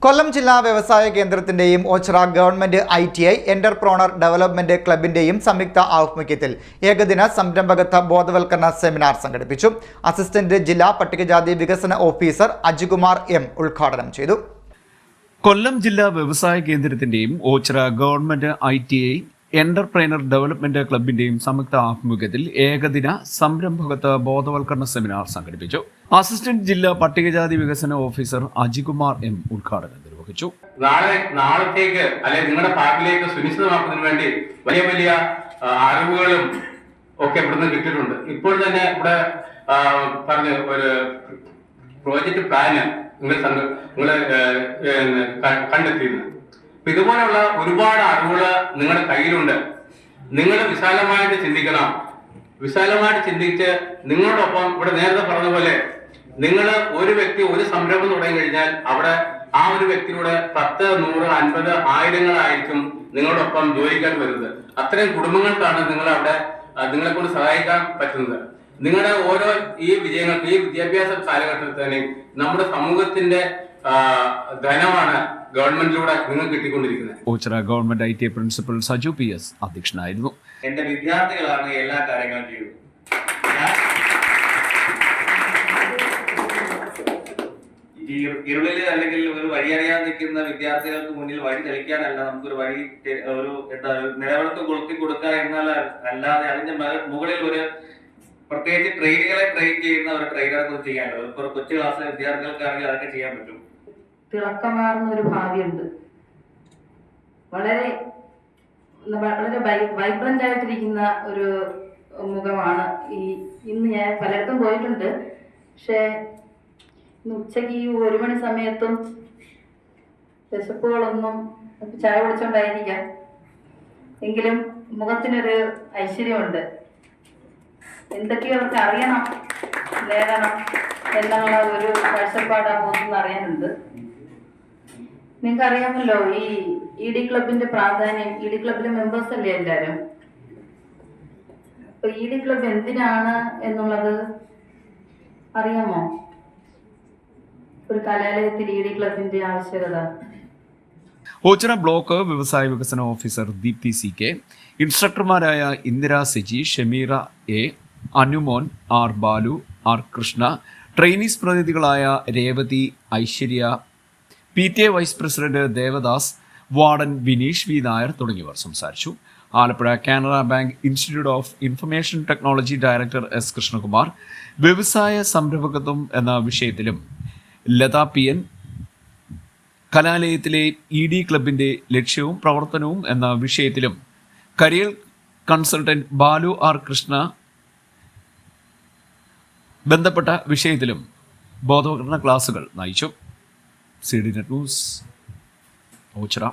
കൊല്ലം ജില്ലാ വ്യവസായ കേന്ദ്രത്തിന്റെയും Ochira government ITI entrepreneur development ക്ലബിന്റെയും സംയുക്ത ആഭിമുഖ്യത്തിൽ ഏകദിന സംരംഭകത്വ ബോധവൽക്കരണ സെമിനാർ സംഘടിപ്പിച്ചു. അസിസ്റ്റന്റ് ജില്ലാ പട്ടികജാതി വികസന ഓഫീസർ അജികുമാർ M ഉദ്ഘാടനം ചെയ്തു. കൊല്ലം ജില്ലാ വ്യവസായ കേന്ദ്രത്തിന്റെയും Ochira government ITI entrepreneur development ക്ലബിന്റെയും സംയുക്ത ആഭിമുഖ്യത്തിൽ ഏകദിന സംരംഭകത്വ ബോധവൽക്കരണ സെമിനാർ സംഘടിപ്പിച്ചു. അസിസ്റ്റന്റ് ജില്ലാ പട്ടികജാതി വികസന ഓഫീസർ അജികുമാർ M ഉദ്ഘാടനം നിർവഹിച്ചു. നാളത്തേക്ക് അല്ലെങ്കിൽ നിങ്ങളുടെ ഭാവിയിലേക്ക് സുനിശ്ചിതമാക്കുന്നതിന് വേണ്ടി വലിയ വലിയ അറിവുകളും ഒക്കെ ഇവിടുന്ന് കിട്ടിയിട്ടുണ്ട്. ഇപ്പോൾ തന്നെ ഇവിടെ പറഞ്ഞ ഒരു പ്രോജക്ട് പ്ലാന് നിങ്ങൾ കണ്ടെത്തിയിരുന്നു. ഇതുപോലുള്ള ഒരുപാട് അറിവുകൾ നിങ്ങളുടെ കയ്യിലുണ്ട്. നിങ്ങൾ വിശാലമായിട്ട് ചിന്തിക്കണം. വിശാലമായിട്ട് ചിന്തിച്ച് നിങ്ങളോടൊപ്പം ഇവിടെ നേരത്തെ പറഞ്ഞ പോലെ നിങ്ങൾ ഒരു വ്യക്തി ഒരു സംരംഭം തുടങ്ങി കഴിഞ്ഞാൽ അവിടെ ആ ഒരു വ്യക്തിയുടെ 10, 100, 50 ആയിരങ്ങളായിരിക്കും നിങ്ങളോടൊപ്പം ജോലിക്കാൻ വരുന്നത്. അത്രയും കുടുംബങ്ങൾക്കാണ് നിങ്ങളെ കൊണ്ട് സഹായിക്കാൻ പറ്റുന്നത്. നിങ്ങളുടെ ഓരോ ഈ വിജയങ്ങൾക്ക് ഈ വിദ്യാഭ്യാസ കാലഘട്ടത്തിൽ തന്നെ നമ്മുടെ സമൂഹത്തിന്റെ ധനമാണ് ഗവൺമെന്റിലൂടെ നിങ്ങൾ കിട്ടിക്കൊണ്ടിരിക്കുന്നത്. Ochira government ITI principal Saju PS അധ്യക്ഷനായിരുന്നു. എന്റെ വിദ്യാർത്ഥികളാണ് എല്ലാ കാര്യങ്ങളും ചെയ്യുന്നത്. ഇരുളില് അല്ലെങ്കിൽ ഒരു വഴിയറിയാൻ നിൽക്കുന്ന വിദ്യാർത്ഥികൾക്ക് മുന്നിൽ വഴി തെളിക്കാനല്ല, നമുക്കൊരു വഴി നിലവിളക്ക് കൊളുത്തി കൊടുക്കുക എന്നാൽ അല്ലാതെ അതിന്റെ മുകളിൽ ഒരു പ്രത്യേകിച്ച് ട്രെയിനുകളെ ട്രെയിൻ ചെയ്യുന്ന ഒരു ട്രെയിനറെ കുറിച്ച് ചെയ്യാനുള്ളത്. ഇപ്പോൾ കൊച്ചു ക്ലാസ്സിലെ വിദ്യാർത്ഥികൾക്കാണെങ്കിൽ അതൊക്കെ ചെയ്യാൻ പറ്റും. തിളക്കമാർന്ന ഒരു ഭാവിയുണ്ട്. വളരെ വളരെ വൈബ്രന്റ് ആയിട്ടിരിക്കുന്ന ഒരു മുഖമാണ്. ഇന്ന് ഞാൻ പലയിടത്തും പോയിട്ടുണ്ട്. പക്ഷെ ഇന്ന് ഉച്ചയ്ക്ക് 1 മണി സമയത്തും വിശപ്പുകളൊന്നും ചായ കുടിച്ചോണ്ടായിരിക്കാം, എങ്കിലും മുഖത്തിനൊരു ഐശ്വര്യമുണ്ട്. എന്തൊക്കെയോ അവർക്ക് അറിയണം, നേടണം എന്നുള്ള ഒരു കാഴ്ചപ്പാട് ആ മുഖത്തുനിന്ന് അറിയാനുണ്ട്. നിങ്ങൾക്ക് അറിയാമല്ലോ ഈ ED ക്ലബിന്റെ പ്രാധാന്യം. ED ക്ലബിലെ മെമ്പേഴ്സ് അല്ലേ എല്ലാവരും. അപ്പൊ ED ക്ലബ് എന്തിനാണ് എന്നുള്ളത് അറിയാമോ? ഒരു കലാലയത്തിൽ ED ക്ലബിന്റെ ആവശ്യകത. ഓച്ചിറ ബ്ലോക്ക് വ്യവസായ വികസന ഓഫീസർ ദീപ്തി CK, ഇൻസ്ട്രക്ടർമാരായ Indira Siji, Shameera A, Anumon R, Balu R, Krishna, trainees പ്രതിനിധികളായ Revathi, Aishwarya, PTA vice president Devadas, warden Vineesh V Nair തുടങ്ങിയവർ സംസാരിച്ചു. Alappuzha Canara bank institute of information technology director S Krishnakumar വ്യവസായ സംരംഭകത്വം എന്ന വിഷയത്തിലും, ലത PN കലാലയത്തിലെ ED ക്ലബിന്റെ ലക്ഷ്യവും പ്രവർത്തനവും എന്ന വിഷയത്തിലും, career consultant Balu R Krishna ബന്ധപ്പെട്ട വിഷയത്തിലും ബോധവൽക്കരണ ക്ലാസുകൾ നയിച്ചു. CDNet news, Ochira.